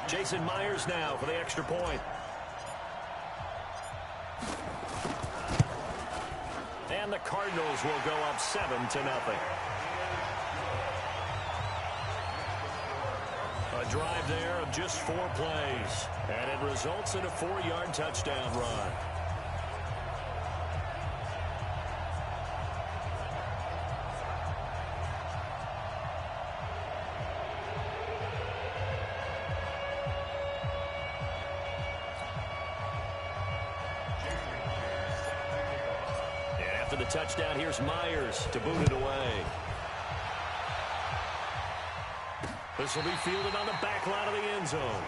Jason Myers now for the extra point. And the Cardinals will go up 7-0. A drive there of just 4 plays, and it results in a 4-yard touchdown run. And after the touchdown, here's Myers to boot it away. This will be fielded on the back line of the end zone.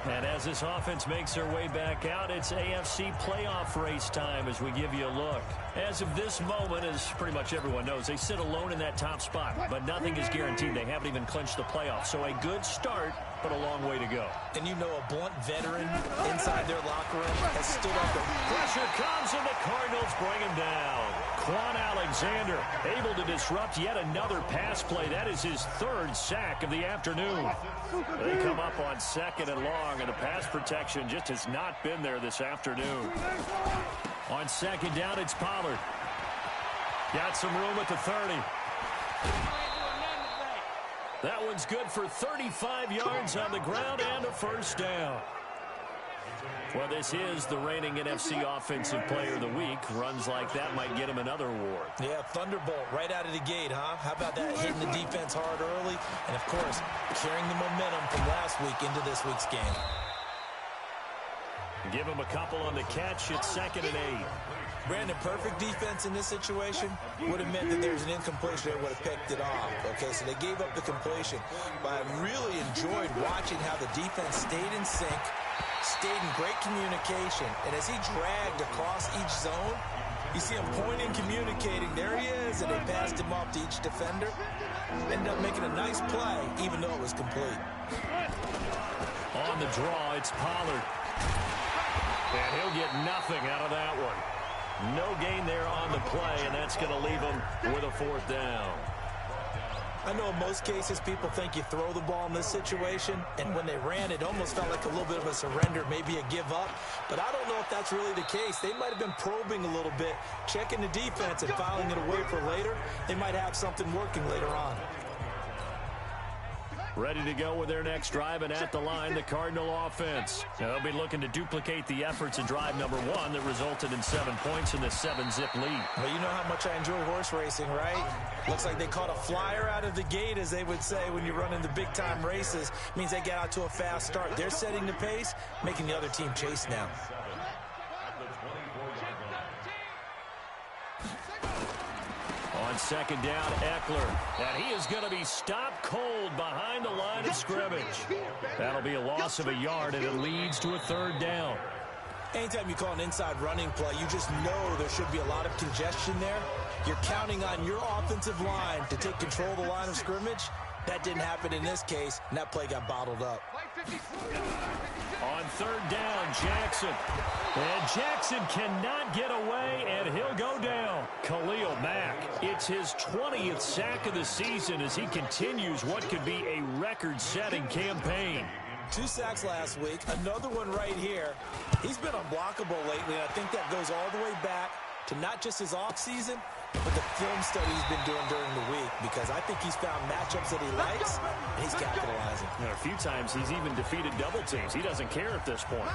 And as this offense makes their way back out, it's AFC playoff race time as we give you a look. As of this moment, as pretty much everyone knows, they sit alone in that top spot, but nothing is guaranteed. They haven't even clinched the playoffs. So a good start, but a long way to go. And you know a blunt veteran inside their locker room has stood up. Pressure comes, and the Cardinals bring him down. Quan Alexander able to disrupt yet another pass play. That is his 3rd sack of the afternoon. They come up on 2nd and long, and the pass protection just has not been there this afternoon. On 2nd down, it's Pollard. Got some room at the 30. That one's good for 35 yards on the ground and a 1st down. Well, this is the reigning NFC Offensive Player of the Week. Runs like that might get him another award. Yeah, Thunderbolt right out of the gate, huh? How about that? Hitting the defense hard early. And, of course, carrying the momentum from last week into this week's game. Give him a couple on the catch. It's 2nd and 8. Brandon, perfect defense in this situation would have meant that there's an incompletion. They would have picked it off. Okay, so they gave up the completion. But I really enjoyed watching how the defense stayed in sync, stayed in great communication. And as he dragged across each zone, you see him pointing, communicating. There he is, and they passed him off to each defender. Ended up making a nice play, even though it was complete. On the draw, it's Pollard. And he'll get nothing out of that one. No gain there on the play, and that's going to leave him with a 4th down. I know in most cases people think you throw the ball in this situation, and when they ran, it almost felt like a little bit of a surrender, maybe a give up. But I don't know if that's really the case. They might have been probing a little bit, checking the defense and filing it away for later. They might have something working later on. Ready to go with their next drive, and at the line, the Cardinal offense. Now, they'll be looking to duplicate the efforts in drive number 1 that resulted in 7 points in the 7-zip lead. Well, you know how much I enjoy horse racing, right? Looks like they caught a flyer out of the gate, as they would say when you run into big-time races. Means they get out to a fast start. They're setting the pace, making the other team chase now. On 2nd down, Eckler. And he is going to be stopped cold behind the line of scrimmage. That'll be a loss of a yard, and it leads to a 3rd down. Anytime you call an inside running play, you just know there should be a lot of congestion there. You're counting on your offensive line to take control of the line of scrimmage. That didn't happen in this case, and that play got bottled up. On 3rd down, Jackson. And Jackson cannot get away, and he'll go down. Khalil Mack. It's his 20th sack of the season as he continues what could be a record-setting campaign. 2 sacks last week, another one right here. He's been unblockable lately, and I think that goes all the way back to not just his offseason, but the film study he's been doing during the week, because I think he's found matchups that he likes, and he's capitalizing. And a few times he's even defeated double teams. He doesn't care at this point.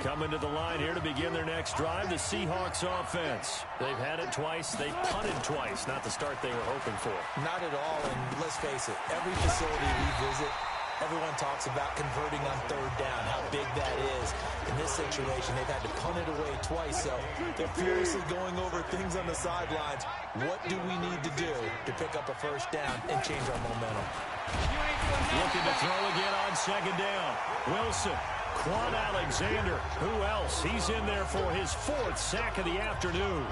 Coming to the line here to begin their next drive, the Seahawks offense. They've had it twice. They've punted twice. Not the start they were hoping for. Not at all, and let's face it, every facility we visit, everyone talks about converting on 3rd down, how big that is. In this situation, they've had to punt it away twice, so they're furiously going over things on the sidelines. What do we need to do to pick up a 1st down and change our momentum? Looking to throw again on 2nd down. Wilson, Quan Alexander. Who else? He's in there for his 4th sack of the afternoon.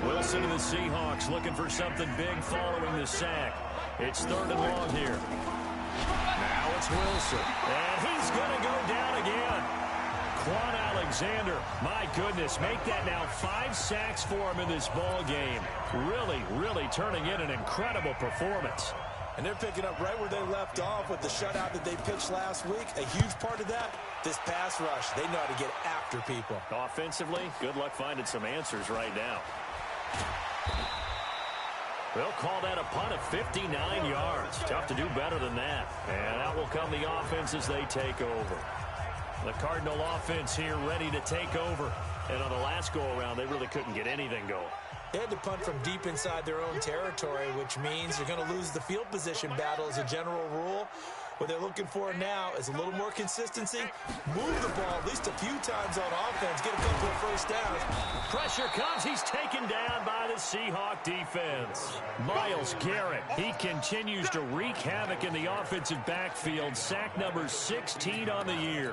Wilson and the Seahawks looking for something big following the sack. It's 3rd and long here. Now it's Wilson, and he's going to go down again. Quan Alexander, my goodness, make that now 5 sacks for him in this ball game. Really, really turning in an incredible performance. And they're picking up right where they left off with the shutout that they pitched last week. A huge part of that, this pass rush. They know how to get after people. Offensively, good luck finding some answers right now. They'll call that a punt of 59 yards. Tough to do better than that. And out will come the offense as they take over. The Cardinal offense here ready to take over. And on the last go-around, they really couldn't get anything going. They had to punt from deep inside their own territory, which means you're going to lose the field position battle as a general rule. What they're looking for now is a little more consistency. Move the ball at least a few times on offense. Get a couple of first downs. Pressure comes. He's taken down by the Seahawk defense. Myles Garrett, he continues to wreak havoc in the offensive backfield. Sack number 16 on the year.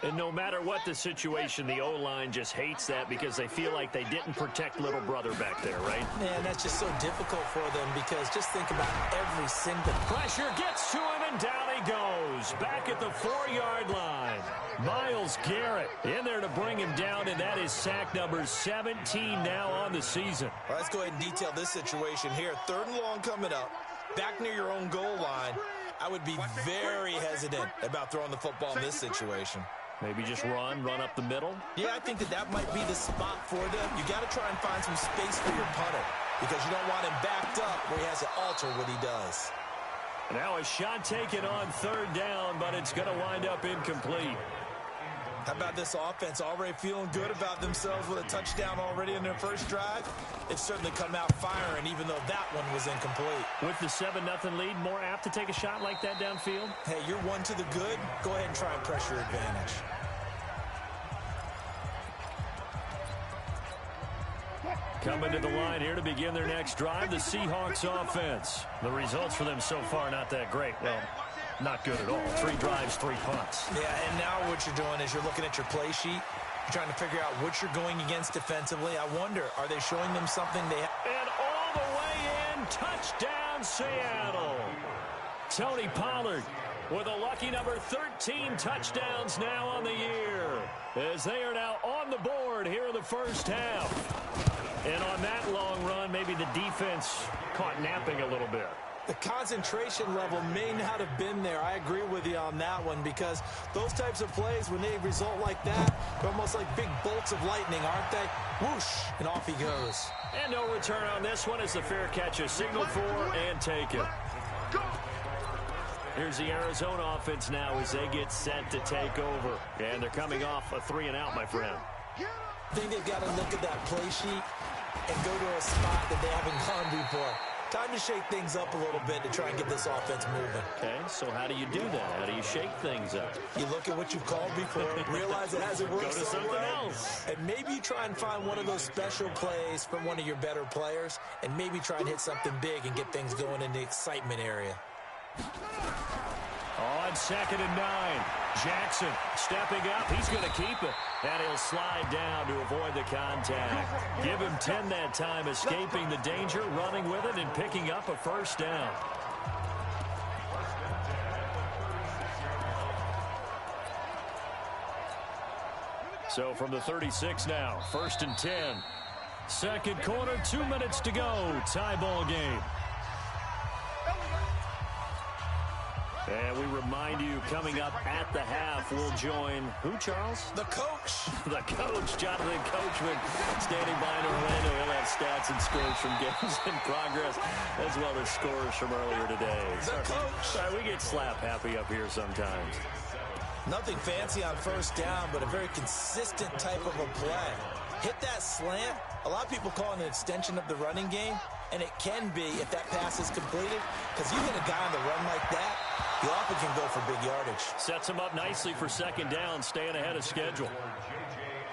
And no matter what the situation, the O-line just hates that because they feel like they didn't protect little brother back there, right? Man, that's just so difficult for them because just think about every single... Pressure gets to him, and down he goes. Back at the 4-yard line. Myles Garrett in there to bring him down, and that is sack number 17 now on the season. Well, let's go ahead and detail this situation here. 3rd and long coming up. Back near your own goal line. I would be very hesitant about throwing the football in this situation. Maybe just run up the middle? Yeah, I think that might be the spot for them. You got to try and find some space for your punter because you don't want him backed up where he has to alter what he does. Now a shot taken on 3rd down, but it's going to wind up incomplete. How about this offense already feeling good about themselves with a touchdown already in their first drive? They've certainly come out firing, even though that one was incomplete. With the 7-0 lead, more apt to take a shot like that downfield? Hey, you're one to the good. Go ahead and try and press your advantage. Coming to the line here to begin their next drive, the Seahawks offense. The results for them so far not that great. Well, not good at all. 3 drives, 3 punts. Yeah, and now what you're doing is you're looking at your play sheet. You're trying to figure out what you're going against defensively. I wonder, are they showing them something they have? And all the way in, touchdown Seattle. Tony Pollard with a lucky number 13 touchdowns now on the year, as they are now on the board here in the first half. And on that long run, maybe the defense caught napping a little bit. The concentration level may not have been there. I agree with you on that one because those types of plays, when they result like that, they're almost like big bolts of lightning, aren't they? Whoosh, and off he goes. And no return on this one as the fair catch is signaled for and taken. Here's the Arizona offense now as they get set to take over. And they're coming off a 3-and-out, my friend. I think they've got to look at that play sheet and go to a spot that they haven't gone before. Time to shake things up a little bit to try and get this offense moving. Okay, so how do you do that? How do you shake things up? You look at what you've called before, realize it hasn't worked Go to so something well, else. and maybe you try and find one of those special plays from one of your better players, and maybe try and hit something big and get things going in the excitement area. On 2nd and 9, Jackson stepping up. He's going to keep it. And he'll slide down to avoid the contact. Give him 10 that time, escaping the danger, running with it, and picking up a first down. So from the 36 now, 1st and 10. 2nd quarter, 2 minutes to go. Tie ball game. And we remind you, coming up at the half, we'll join who, Charles? The coach. The coach, Jonathan Coachman, standing by in Orlando. He'll have stats and scores from games in progress, as well as scores from earlier today. The coach. Sorry, we get slap happy up here sometimes. Nothing fancy on first down, but a very consistent type of a play. Hit that slant. A lot of people call it an extension of the running game, and it can be if that pass is completed, because you hit a guy on the run like that, he often can go for big yardage. Sets him up nicely for 2nd down, staying ahead of schedule.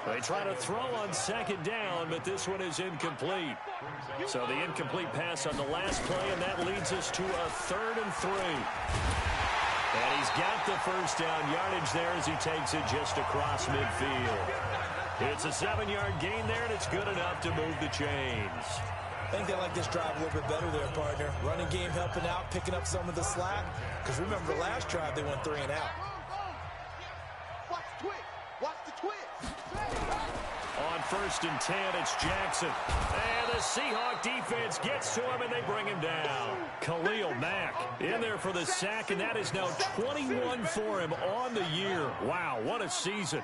They try to throw on 2nd down, but this one is incomplete. So the incomplete pass on the last play, and that leads us to a 3rd and 3. And he's got the first down yardage there as he takes it just across midfield. It's a 7-yard gain there, and it's good enough to move the chains. I think they like this drive a little bit better there, partner. Running game helping out, picking up some of the slack. Because remember, the last drive, they went 3-and-out. On first and 10. It's Jackson. And the Seahawk defense gets to him, and they bring him down. Khalil Mack in there for the sack, and that is now 21 for him on the year. Wow, what a season.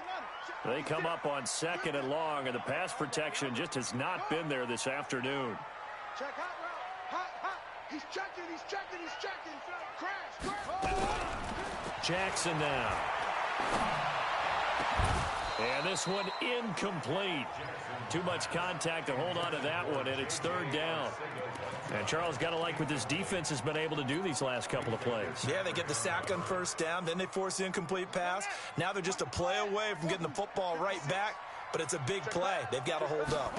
They come up on second and long, and the pass protection just has not been there this afternoon. Check hot route. Hot. He's checking. Crash. Jackson now. And this one incomplete. Too much contact to hold on to that one, and it's third down. And Charles, got to like what this defense has been able to do these last couple of plays. Yeah, they get the sack on first down, then they force the incomplete pass. Now they're just a play away from getting the football right back, but it's a big play. They've got to hold up.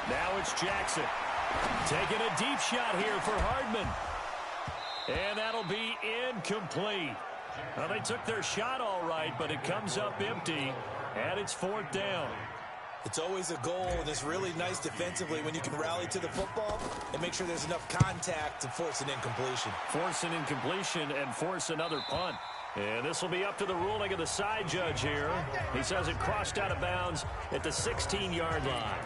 Now it's Jackson taking a deep shot here for Hardman. And that'll be incomplete. Well, they took their shot all right, but it comes up empty, and it's fourth down. It's always a goal, and it's really nice defensively when you can rally to the football and make sure there's enough contact to force an incompletion. Force an incompletion and force another punt. And this will be up to the ruling of the side judge here. He says it crossed out of bounds at the 16-yard line.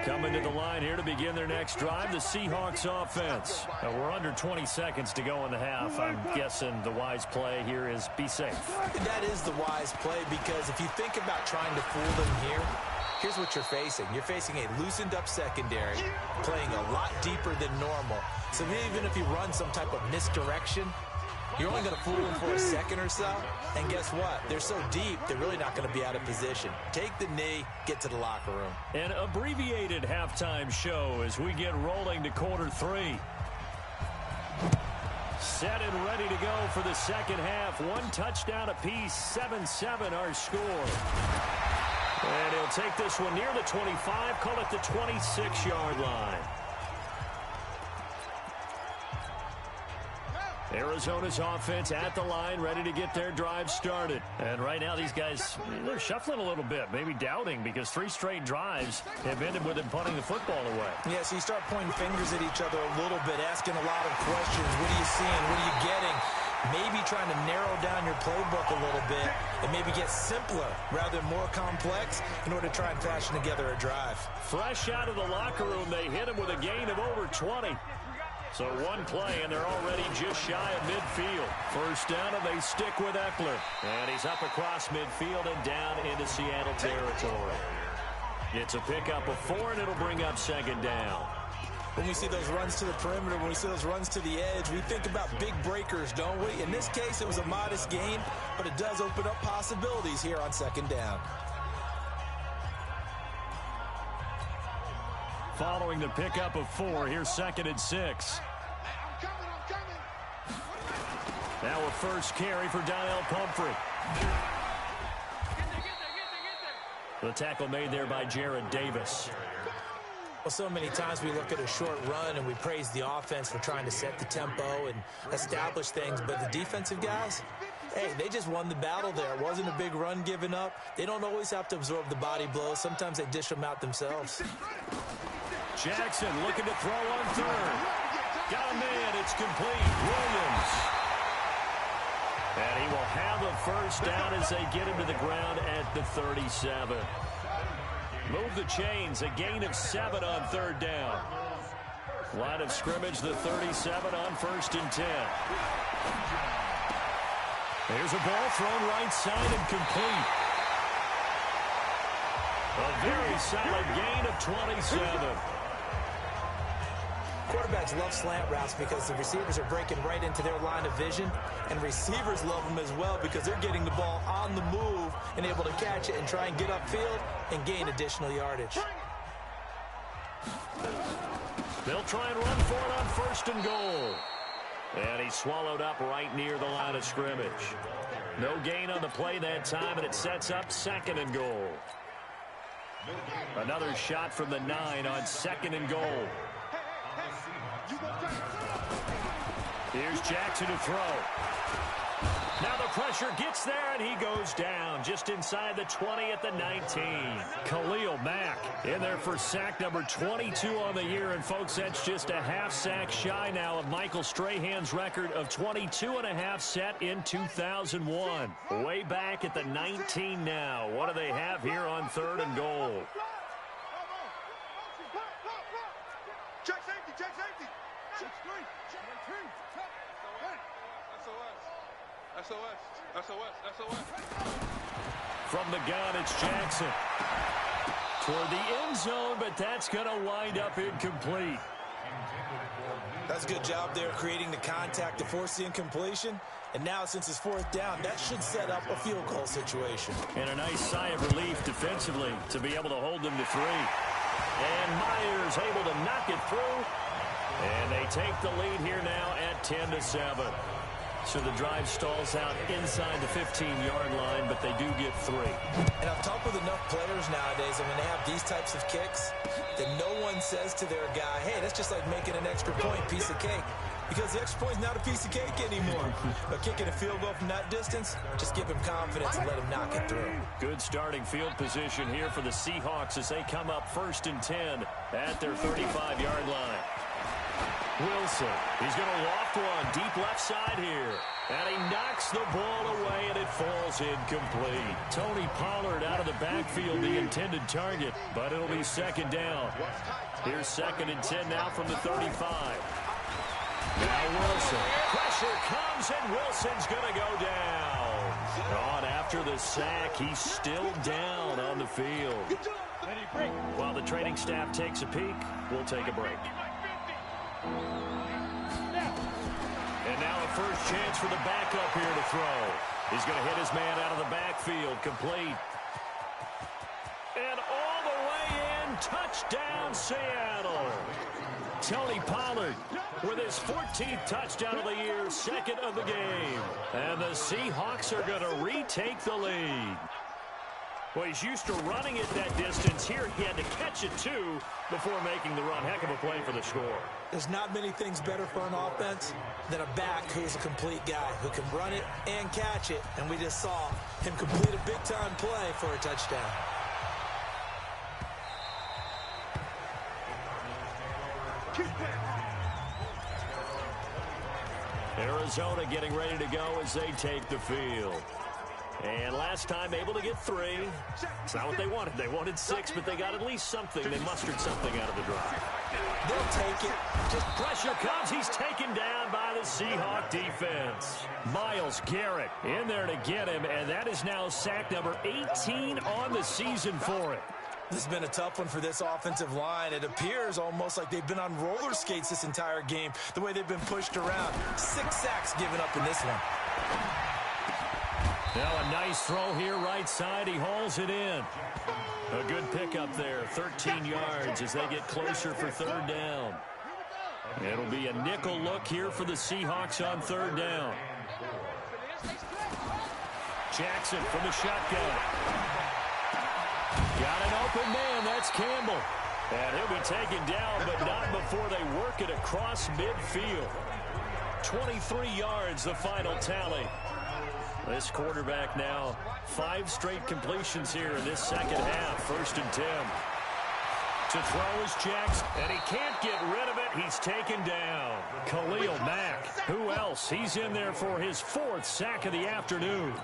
Coming to the line here to begin their next drive, the Seahawks offense. We're under 20 seconds to go in the half. I'm guessing the wise play here is be safe. That is the wise play, because if you think about trying to fool them here, here's what you're facing. You're facing a loosened up secondary, playing a lot deeper than normal. So even if you run some type of misdirection, you're only going to fool them for a second or so. And guess what? They're so deep, they're really not going to be out of position. Take the knee, get to the locker room. An abbreviated halftime show as we get rolling to quarter three. Set and ready to go for the second half. One touchdown apiece, 7-7 our score. And he'll take this one near the 25, call it the 26-yard line. Arizona's offense at the line, ready to get their drive started. And right now, these guys, they're shuffling a little bit, maybe doubting, because 3 straight drives have ended with them punting the football away. Yeah, so you start pointing fingers at each other a little bit, asking a lot of questions. What are you seeing? What are you getting? Maybe trying to narrow down your playbook a little bit and maybe get simpler rather than more complex in order to try and fashion together a drive. Fresh out of the locker room, they hit him with a gain of over 20. So one play, and they're already just shy of midfield. First down, and they stick with Eckler. And he's up across midfield and down into Seattle territory. It's a pickup of 4, and it'll bring up second down. When we see those runs to the perimeter, when we see those runs to the edge, we think about big breakers, don't we? In this case, it was a modest gain, but it does open up possibilities here on second down. Following the pickup of 4, here's second and 6. Now a first carry for Donnell Pumphrey. The tackle made there by Jared Davis. Well, so many times we look at a short run and we praise the offense for trying to set the tempo and establish things, but the defensive guys, hey, they just won the battle there. It wasn't a big run given up. They don't always have to absorb the body blows. Sometimes they dish them out themselves. Jackson looking to throw on third. Got a man. It's complete. Williams. And he will have a first down as they get him to the ground at the 37. Move the chains. A gain of 7 on third down. Line of scrimmage, the 37 on first and 10. There's a ball thrown right side and complete. A very solid gain of 27. Quarterbacks love slant routes because the receivers are breaking right into their line of vision, and receivers love them as well because they're getting the ball on the move and able to catch it and try and get upfield and gain additional yardage. They'll try and run for it on first and goal. And he's swallowed up right near the line of scrimmage. No gain on the play that time, and it sets up second and goal. Another shot from the 9 on second and goal. Here's Jackson to throw. Now the pressure gets there, and he goes down just inside the 20 at the 19. Khalil Mack in there for sack number 22 on the year. And, folks, that's just a half sack shy now of Michael Strahan's record of 22.5 set in 2001. Way back at the 19 now. What do they have here on 3rd and goal? Check safety, check safety. Check screen. SOS. From the gun, it's Jackson. Toward the end zone, but that's going to wind up incomplete. That's a good job there creating the contact to force the incompletion. And now, since it's 4th down, that should set up a field goal situation. And a nice sigh of relief defensively to be able to hold them to 3. And Myers able to knock it through. And they take the lead here now at 10-7. So the drive stalls out inside the 15-yard line, but they do get 3. And I've talked with enough players nowadays, and when they have these types of kicks, that no one says to their guy, hey, that's just like making an extra point, piece of cake. Because the extra point's not a piece of cake anymore. But kicking a field goal from that distance, just give him confidence and let him knock it through. Good starting field position here for the Seahawks as they come up 1st and 10 at their 35-yard line. Wilson, he's going to loft one deep left side here. And he knocks the ball away, and it falls incomplete. Tony Pollard out of the backfield, the intended target, but it'll be 2nd down. Here's 2nd and 10 now from the 35. Now Wilson. Pressure comes, and Wilson's going to go down. On after the sack, he's still down on the field. While the training staff takes a peek, we'll take a break. And now a first chance for the backup here to throw. He's going to hit his man out of the backfield. Complete. And all the way in. Touchdown, Seattle. Tony Pollard with his 14th touchdown of the year, 2nd of the game. And the Seahawks are going to retake the lead. Well, he's used to running it that distance. Here he had to catch it, too, before making the run. Heck of a play for the score. There's not many things better for an offense than a back who's a complete guy who can run it and catch it. And we just saw him complete a big-time play for a touchdown. Arizona getting ready to go as they take the field. And last time able to get 3. It's not what they wanted. They wanted 6, but they got at least something. They mustered something out of the drive. They'll take it. Just pressure comes. He's taken down by the Seahawk defense. Myles Garrett in there to get him, and that is now sack number 18 on the season for it. This has been a tough one for this offensive line. It appears almost like they've been on roller skates this entire game, the way they've been pushed around. 6 sacks given up in this one. Now a nice throw here right side. He hauls it in. A good pickup there. 13 yards as they get closer for 3rd down. It'll be a nickel look here for the Seahawks on 3rd down. Jackson from the shotgun. Got an open man. That's Campbell. And he'll be taken down, but not before they work it across midfield. 23 yards, the final tally. This quarterback now, 5 straight completions here in this second half. 1st and 10. To throw is Jackson, and he can't get rid of it. He's taken down. Khalil Mack. Who else? He's in there for his 4th sack of the afternoon.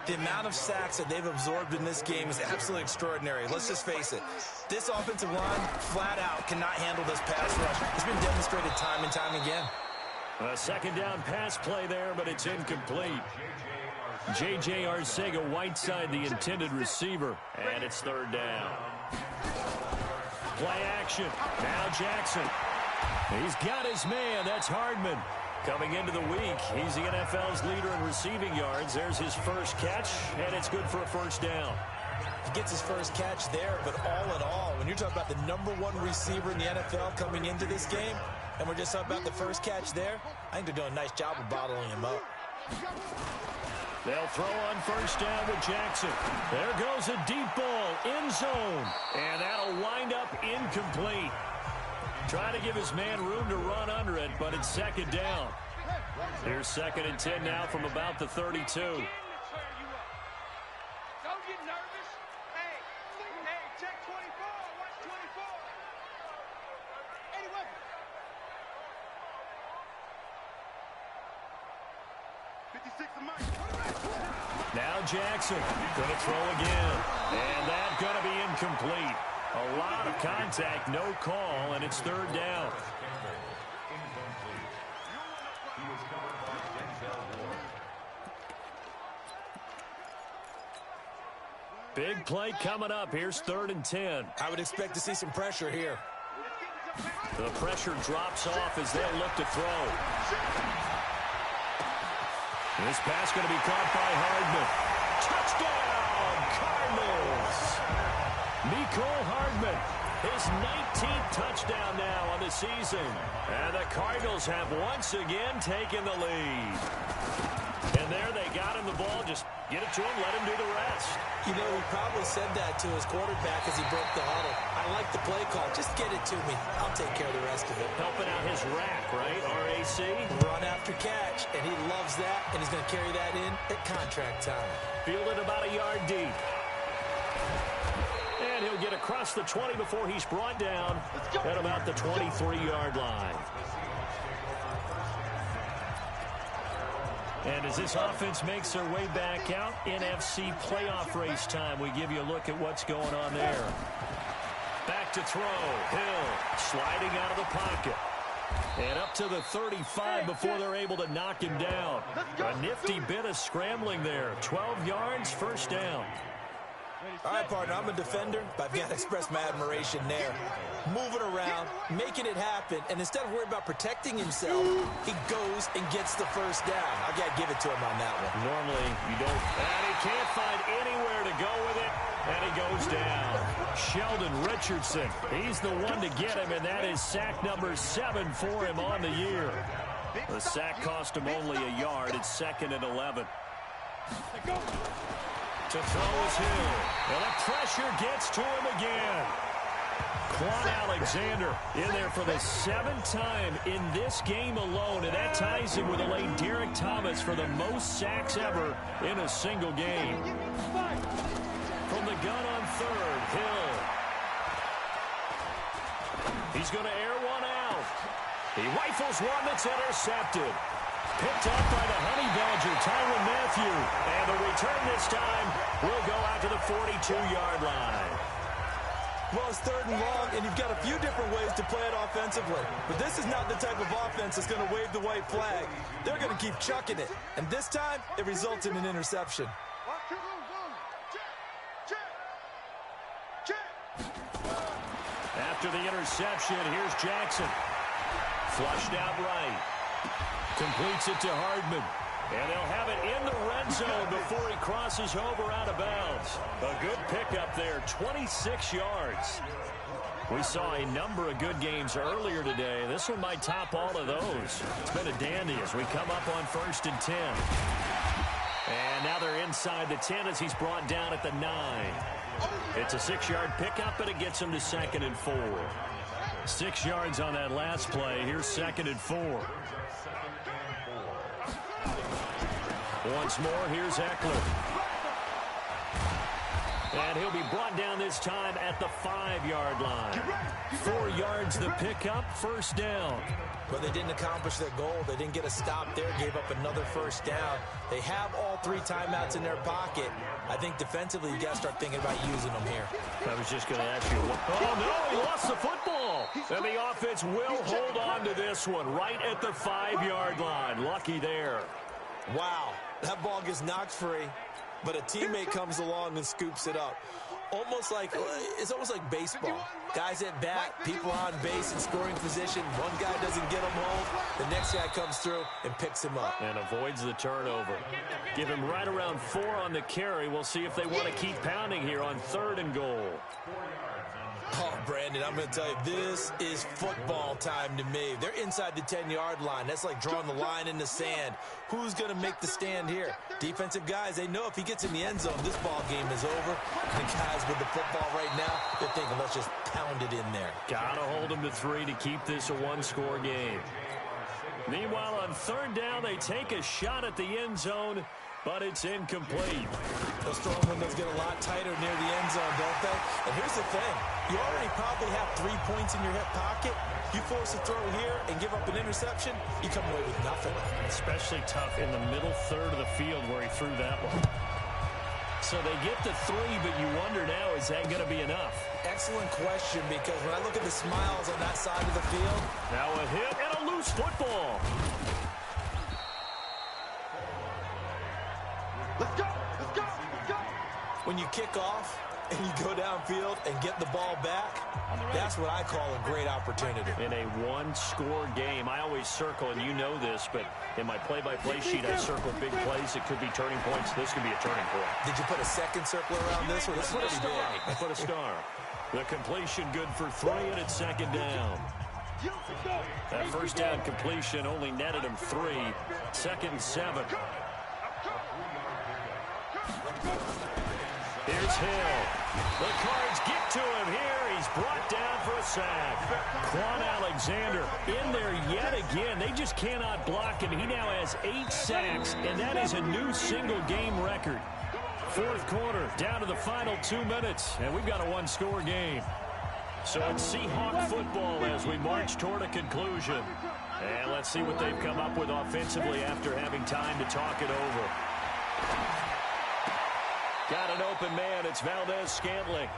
The amount of sacks that they've absorbed in this game is absolutely extraordinary. Let's just face it. This offensive line, flat out, cannot handle this pass rush. It's been demonstrated time and time again. A 2nd down pass play there, but it's incomplete. J.J. Arcega-Whiteside, the intended receiver, and it's 3rd down. Play action. Now Jackson. He's got his man. That's Hardman. Coming into the week, he's the NFL's leader in receiving yards. There's his first catch, and it's good for a 1st down. He gets his first catch there, but all in all, when you're talking about the #1 receiver in the NFL coming into this game, and we're just talking about the first catch there, I think they're doing a nice job of bottling him up. They'll throw on 1st down with Jackson. There goes a deep ball, end zone, and that'll wind up incomplete. Trying to give his man room to run under it, but it's 2nd down. Here's 2nd and 10 now from about the 32. Don't get nervous. Hey, check 24. Watch 24. Anyway. Now Jackson going to throw again. And that's going to be incomplete. A lot of contact, no call, and it's 3rd down. Big play coming up. Here's 3rd and 10. I would expect to see some pressure here. The pressure drops off as they look to throw. This pass going to be caught by Hardman. Touchdown, Cardinals! Mecole Hardman, his 19th touchdown now on the season. And the Cardinals have once again taken the lead. And there they got him the ball. Just get it to him, let him do the rest. You know, he probably said that to his quarterback as he broke the huddle. I like the play call. Just get it to me. I'll take care of the rest of it. Helping out his rack, right? RAC. Run after catch, and he loves that, and he's going to carry that in at contract time. Fielded about a yard deep. And he'll get across the 20 before he's brought down at about the 23-yard line. And as this offense makes their way back out, NFC playoff race time, we give you a look at what's going on there. Back to throw. Hill sliding out of the pocket. And up to the 35 before they're able to knock him down. A nifty bit of scrambling there. 12 yards, 1st down. All right, partner, I'm a defender, but I've got to express my admiration there. Moving around, making it happen, and instead of worrying about protecting himself, he goes and gets the 1st down. I got to give it to him on that one. Normally, you don't. And he can't find anywhere to go with it, and he goes down. Sheldon Richardson, he's the one to get him, and that is sack number 7 for him on the year. The sack cost him only a yard. It's 2nd and 11. To throw is Hill. And the pressure gets to him again. Quan Alexander in there for the 7th time in this game alone. And that ties him with the late Derek Thomas for the most sacks ever in a single game. From the gun on 3rd, Hill. He's going to air one out. He rifles one that's intercepted. Picked up by the Honey Badger, Tyrann Mathieu. And the return this time will go out to the 42-yard line. Well, it's 3rd and long, and you've got a few different ways to play it offensively. But this is not the type of offense that's going to wave the white flag. They're going to keep chucking it. And this time, it results in an interception. After the interception, here's Jackson. Flushed out right. Completes it to Hardman. And they'll have it in the red zone before he crosses over out of bounds. A good pickup there, 26 yards. We saw a number of good games earlier today. This one might top all of those. It's been a dandy as we come up on 1st and 10. And now they're inside the 10 as he's brought down at the 9. It's a 6-yard pickup, and it gets him to 2nd and 4. 6 yards on that last play. Here's 2nd and 4. Once more, here's Eckler. And he'll be brought down this time at the 5-yard line. 4 yards the pickup, 1st down. But they didn't accomplish their goal. They didn't get a stop there, gave up another 1st down. They have all 3 timeouts in their pocket. I think defensively, you got to start thinking about using them here. I was just going to ask you. Oh, no, he lost the football. And the offense will hold on to this one right at the 5-yard line. Lucky there. Wow, that ball gets knocked free, but a teammate comes along and scoops it up. It's almost like baseball. Guys at bat, people on base in scoring position. One guy doesn't get him home. The next guy comes through and picks him up. And avoids the turnover. Give him right around 4 on the carry. We'll see if they want to keep pounding here on 3rd and goal. Oh, Brandon, I'm going to tell you, this is football time to me. They're inside the 10-yard line. That's like drawing the line in the sand. Who's going to make the stand here? Defensive guys, they know if he gets in the end zone, this ball game is over. The guys with the football right now, they're thinking, let's just pound it in there. Got to hold him to 3 to keep this a 1-score game. Meanwhile, on third down, they take a shot at the end zone, but it's incomplete. Those throwing windows get a lot tighter near the end zone, don't they? And here's the thing. You already probably have 3 points in your hip pocket. You force a throw here and give up an interception, you come away with nothing. Especially tough in the middle third of the field where he threw that one. So they get the 3, but you wonder now, is that going to be enough? Excellent question, because when I look at the smiles on that side of the field. Now a hit and a loose football. Let's go! Let's go! Let's go! When you kick off and you go downfield and get the ball back, that's what I call a great opportunity. In a one-score game, I always circle, and you know this, but in my play-by-play sheet, I circle big plays. It could be turning points. This could be a turning point. Did you put a second circle around this one? This is pretty big. I put a star. The completion good for 3, and it's second down. That first down completion only netted him 3. Second and 7. Here's Hill. The Cards get to him here. He's brought down for a sack. Quan Alexander in there yet again. They just cannot block him. He now has 8 sacks, and that is a new single-game record. Fourth quarter, down to the final 2 minutes, and we've got a one-score game. So it's Seahawk football as we march toward a conclusion. And let's see what they've come up with offensively after having time to talk it over. Got an open man. It's Valdez-Scantling.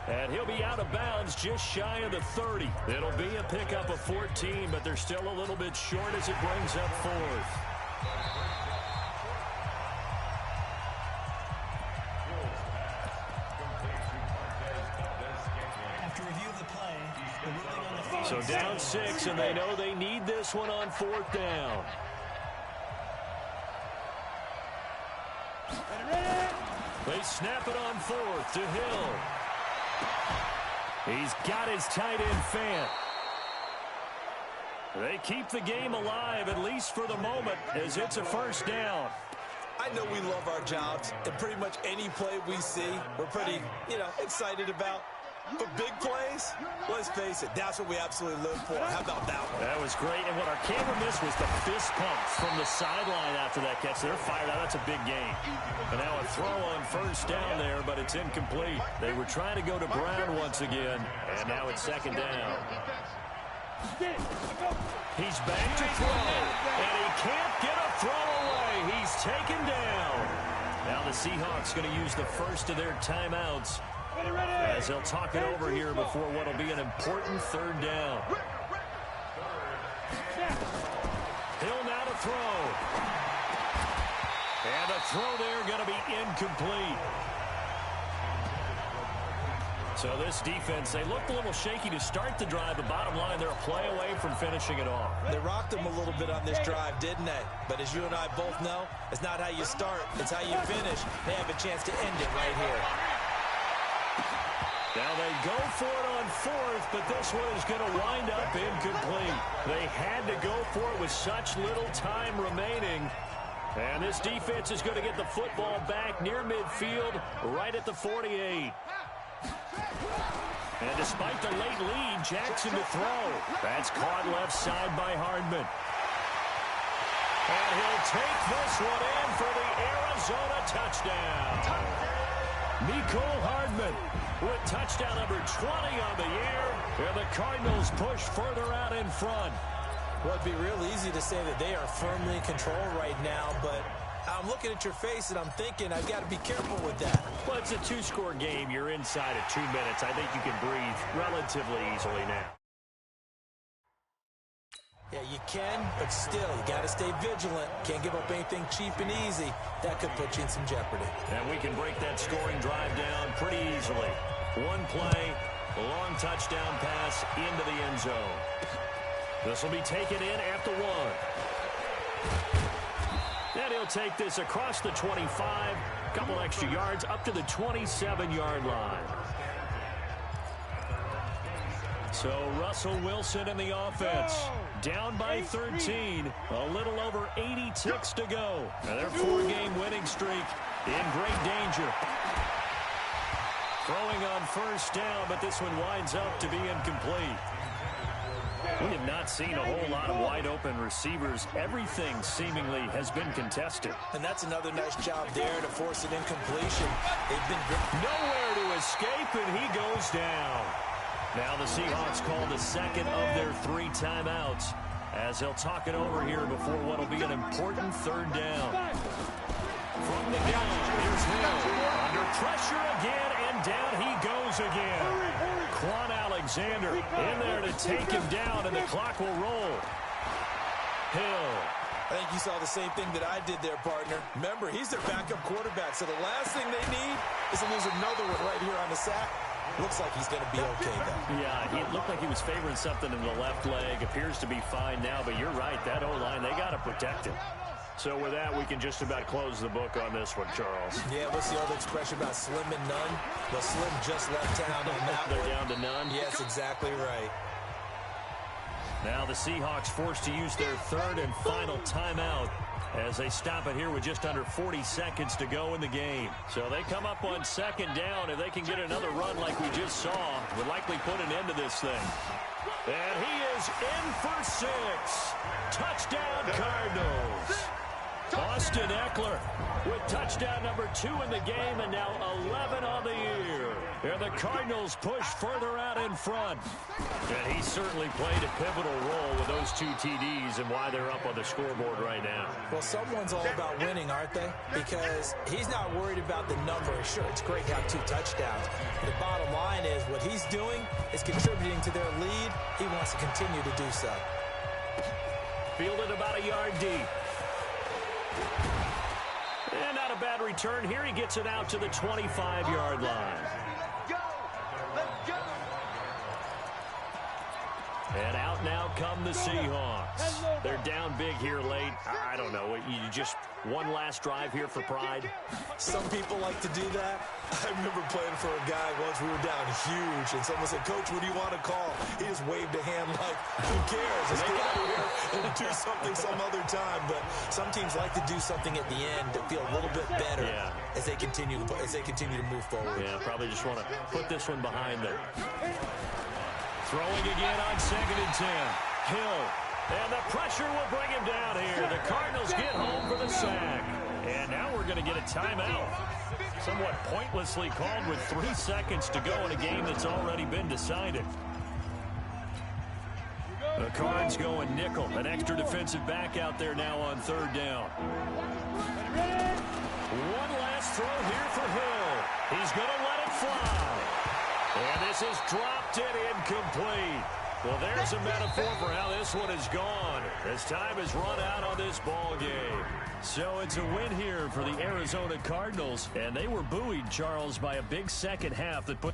And he'll be out of bounds just shy of the 30. It'll be a pickup of 14, but they're still a little bit short as it brings up 4th. After review of the play, the ruling on the field. So down 6, and they know they need this one on 4th down. They snap it on 4th to Hill. He's got his tight end Fant. They keep the game alive, at least for the moment, as it's a first down. I know we love our jobs, and pretty much any play we see, we're pretty, excited about. But big plays, let's face it, that's what we absolutely live for. How about that one? That was great, and what our camera missed was the fist pump from the sideline after that catch. They're fired out. That's a big game. And now a throw on first down there, but it's incomplete. They were trying to go to Brown once again, and now it's second down. He's back to throw, and he can't get a throw away. He's taken down. Now the Seahawks going to use the first of their timeouts as they'll talk it over here before what will be an important third down. Hill now to throw. And the throw there going to be incomplete. So this defense, they looked a little shaky to start the drive, but bottom line, they're a play away from finishing it off. They rocked them a little bit on this drive, didn't they? But as you and I both know, it's not how you start, it's how you finish. They have a chance to end it right here. Now they go for it on 4th, but this one is going to wind up incomplete. They had to go for it with such little time remaining. And this defense is going to get the football back near midfield, right at the 48. And despite the late lead, Jackson to throw. That's caught left side by Hardman. And he'll take this one in for the Arizona touchdown. Mecole Hardman with touchdown number 20 on the year. And the Cardinals push further out in front. Well, it'd be real easy to say that they are firmly in control right now, but I'm looking at your face and I'm thinking I've got to be careful with that. Well, it's a 2-score game. You're inside of 2 minutes. I think you can breathe relatively easily now. Yeah, you can, but still, you got to stay vigilant. Can't give up anything cheap and easy. That could put you in some jeopardy. And we can break that scoring drive down pretty easily. One play, a long touchdown pass into the end zone. This will be taken in at the 1. And he'll take this across the 25, a couple extra yards up to the 27-yard line. So Russell Wilson in the offense, down by 13, a little over 80 ticks to go. Now their 4-game winning streak in great danger. Throwing on first down, but this one winds up to be incomplete. We have not seen a whole lot of wide-open receivers. Everything seemingly has been contested. And that's another nice job there to force an incompletion. They've been nowhere to escape, and he goes down. Now the Seahawks call the second of their 3 timeouts as they'll talk it over here before what will be an important third down. From the gun, here's Hill. Under pressure again, and down he goes again. Quan Alexander in there to take him down, and the clock will roll. Hill. I think you saw the same thing that I did there, partner. Remember, he's their backup quarterback, so the last thing they need is to lose another one right here on the sack. Looks like he's going to be okay, though. Yeah, he looked like he was favoring something in the left leg. Appears to be fine now, but you're right. That O-line, they got to protect him. So with that, we can just about close the book on this one, Charles. Yeah, what's the old expression about slim and none? Well, Slim just left town on that one. They're down to none? Yes, exactly right. Now the Seahawks forced to use their third and final timeout as they stop it here with just under 40 seconds to go in the game. So they come up on second down. If they can get another run like we just saw, would likely put an end to this thing. And he is in for 6. Touchdown, Cardinals. Austin Eckler with touchdown number 2 in the game, and now 11 on the year. And the Cardinals push further out in front. And he certainly played a pivotal role with those 2 TDs and why they're up on the scoreboard right now. Well, someone's all about winning, aren't they? Because he's not worried about the number. Sure, it's great to have 2 touchdowns. The bottom line is what he's doing is contributing to their lead. He wants to continue to do so. Fielded about a yard deep. And not a bad return here. He gets it out to the 25-yard line. Go! Let's go! And out now come the Seahawks. They're down big here late. I don't know. You just one last drive here for pride. Some people like to do that. I remember playing for a guy once. We were down huge, and someone said, "Coach, what do you want to call?" He just waved a hand like, "Who cares? Let's get out of here and do something some other time." But some teams like to do something at the end to feel a little bit better as they continue to move forward. Yeah, probably just want to put this one behind them. Throwing again on 2nd and 10. Hill. And the pressure will bring him down here. The Cardinals get home for the sack. And now we're going to get a timeout. Somewhat pointlessly called with 3 seconds to go in a game that's already been decided. The Cards going nickel. An extra defensive back out there now on 3rd down. One last throw here for Hill. He's going to let it fly. And this is dropped and incomplete. Well, there's a metaphor for how this one is gone as time has run out on this ball game. So it's a win here for the Arizona Cardinals, and they were buoyed, Charles, by a big second half that put